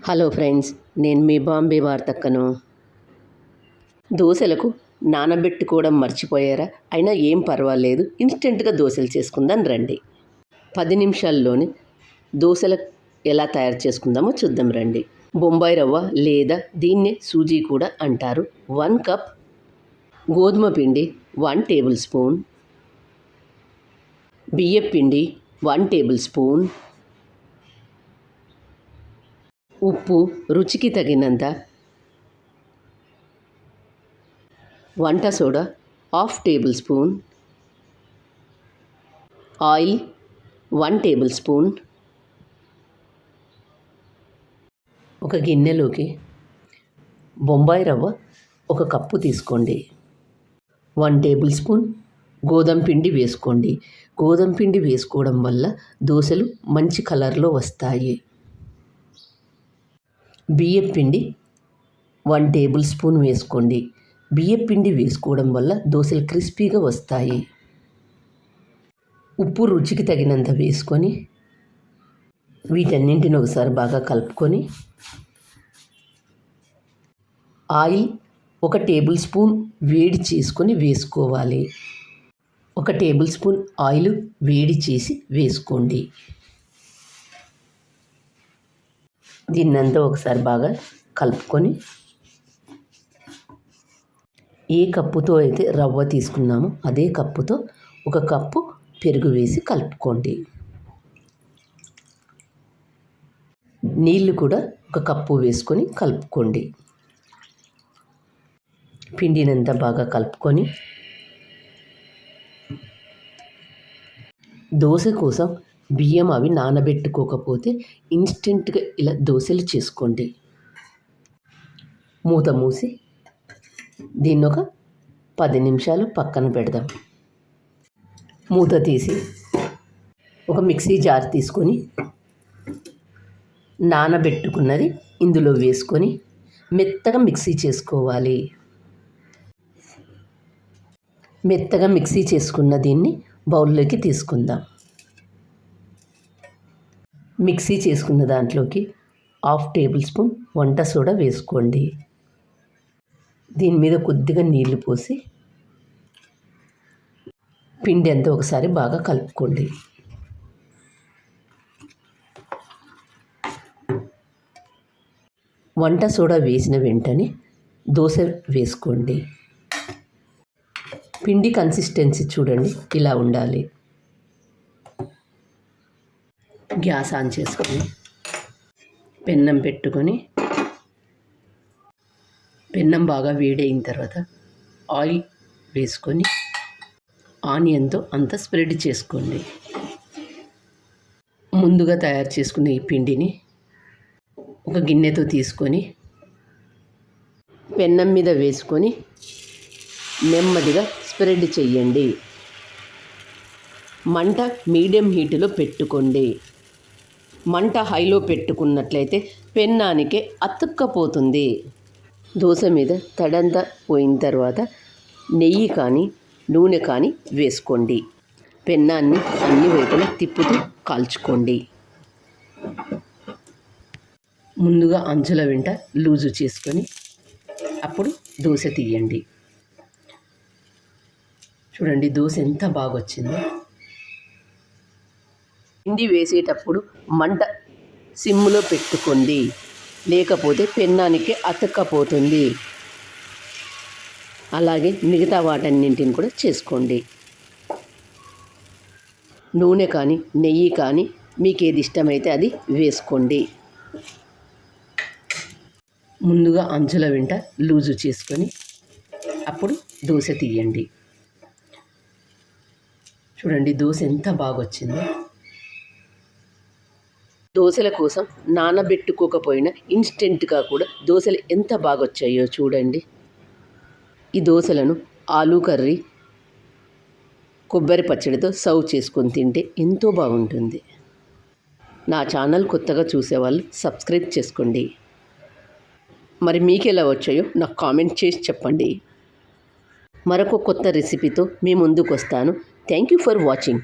Hello friends, నేను మీ బాంబే వార్తక్కను. దోశలకు నానబెట్టుకోవడం మర్చిపోయారా? అయినా ఏం పర్వాలేదు, ఇన్స్టెంట్గా దోశలు చేసుకుందాం రండి. 10 నిమిషాల్లోనే దోశలు ఎలా తయారు చేసుకుందామో చూద్దాం రండి. బొంబాయి రవ్వ లేదా దీన్నే సూజీ కూడా అంటారు. 1 కప్ గోధుమ పిండి, 1 టేబుల్ స్పూన్ బియ్యం పిండి, 1 టేబుల్ స్పూన్ ఉప్పు రుచికి తగినంత, వంట soda 1/2 table spoon, oil 1 table spoon. ఒక గిన్నెలోకి బొంబాయి రవ్వ 1 కప్పు తీసుకోండి. 1 టేబుల్ స్పూన్ గోధుమ పిండి వేసుకోండి. గోధుమ పిండి వేసుకోవడం వల్ల దోశలు మంచి కలర్లో వస్తాయి. బియ్యం పిండి 1 టేబుల్ స్పూన్ వేసుకోండి. బియ్యం పిండి వేసుకోవడం వల్ల దోశలు క్రిస్పీగా వస్తాయి. ఉప్పు రుచికి తగినంత వేసుకొని వీటన్నింటిని ఒకసారి బాగా కలుపుకొని ఆయిల్ 1 టేబుల్ స్పూన్ వేడి చేసుకొని వేసుకోవాలి. 1 టేబుల్ స్పూన్ ఆయిల్ వేడి చేసి వేసుకోండి. దీన్నంతా ఒకసారి బాగా కలుపుకొని ఏ కప్పుతో అయితే రవ్వ తీసుకున్నామో అదే కప్పుతో 1 కప్పు పెరుగు వేసి కలుపుకోండి. నీళ్ళు కూడా 1 కప్పు వేసుకొని కలుపుకోండి. పిండినంతా బాగా కలుపుకొని దోశ కోసం బియ్యం అవి నానబెట్టుకోకపోతే ఇన్స్టెంట్గా ఇలా దోశలు చేసుకోండి. మూత మూసి దీన్ని ఒక 10 నిమిషాలు పక్కన పెడదాం. మూత తీసి ఒక మిక్సీ జార్ తీసుకొని నానబెట్టుకున్నది ఇందులో వేసుకొని మెత్తగా మిక్సీ చేసుకోవాలి. మెత్తగా మిక్సీ చేసుకున్న దీన్ని బౌల్లోకి తీసుకుందాం. మిక్సీ చేసుకున్న దాంట్లోకి 1/2 టేబుల్ స్పూన్ వంట సోడా వేసుకోండి. దీని మీద కొద్దిగా నీళ్లు పోసి పిండి అంతా ఒకసారి బాగా కలుపుకోండి. వంట సోడా వేసిన వెంటనే దోశ వేసుకోండి. పిండి కన్సిస్టెన్సీ చూడండి, ఇలా ఉండాలి. గ్యాస్ ఆన్ చేసుకొని పెన్నం పెట్టుకొని పెన్నం బాగా వేడైన తర్వాత ఆయిల్ వేసుకొని ఆనియన్తో అంతా స్ప్రెడ్ చేసుకోండి. ముందుగా తయారు చేసుకున్న ఈ పిండిని ఒక గిన్నెతో తీసుకొని పెన్నం మీద వేసుకొని నెమ్మదిగా స్ప్రెడ్ చేయండి. మంట మీడియం హీటులో పెట్టుకోండి. మంట హైలో పెట్టుకున్నట్లయితే పెన్నానికి అతుక్కపోతుంది. దోశ మీద తడంతా పోయిన తర్వాత నెయ్యి కానీ నూనె కానీ వేసుకోండి. పెన్నాన్ని అన్ని వైపులా తిప్పుతూ కాల్చుకోండి. ముందుగా అంచుల వెంట లూజు చేసుకొని అప్పుడు దోశ తీయండి. చూడండి దోశ ఎంత బాగా వచ్చిందో. పిండి వేసేటప్పుడు మంట సిమ్లో పెట్టుకోండి, లేకపోతే పెన్నానికి అతుక్కపోతుంది. అలాగే మిగతా వాటన్నింటిని కూడా చేసుకోండి. నూనె కానీ నెయ్యి కానీ మీకు ఏది ఇష్టమైతే అది వేసుకోండి. ముందుగా అంచుల వెంట లూజు చేసుకొని అప్పుడు దోశ తీయండి. చూడండి దోశ ఎంత బాగా వచ్చిందో. దోశల కోసం నానబెట్టుకోకపోయినా ఇన్స్టెంట్గా కూడా దోశలు ఎంత బాగా వచ్చాయో చూడండి. ఈ దోశలను ఆలూ కర్రీ, కొబ్బరి పచ్చడితో సర్వ్ చేసుకొని తింటే ఎంతో బాగుంటుంది. నా ఛానల్ కొత్తగా చూసేవాళ్ళు సబ్స్క్రైబ్ చేసుకోండి. మరి మీకు ఎలా వచ్చాయో నాకు కామెంట్ చేసి చెప్పండి. మరొక కొత్త రెసిపీతో మీ ముందుకు వస్తాను. Thank you for watching.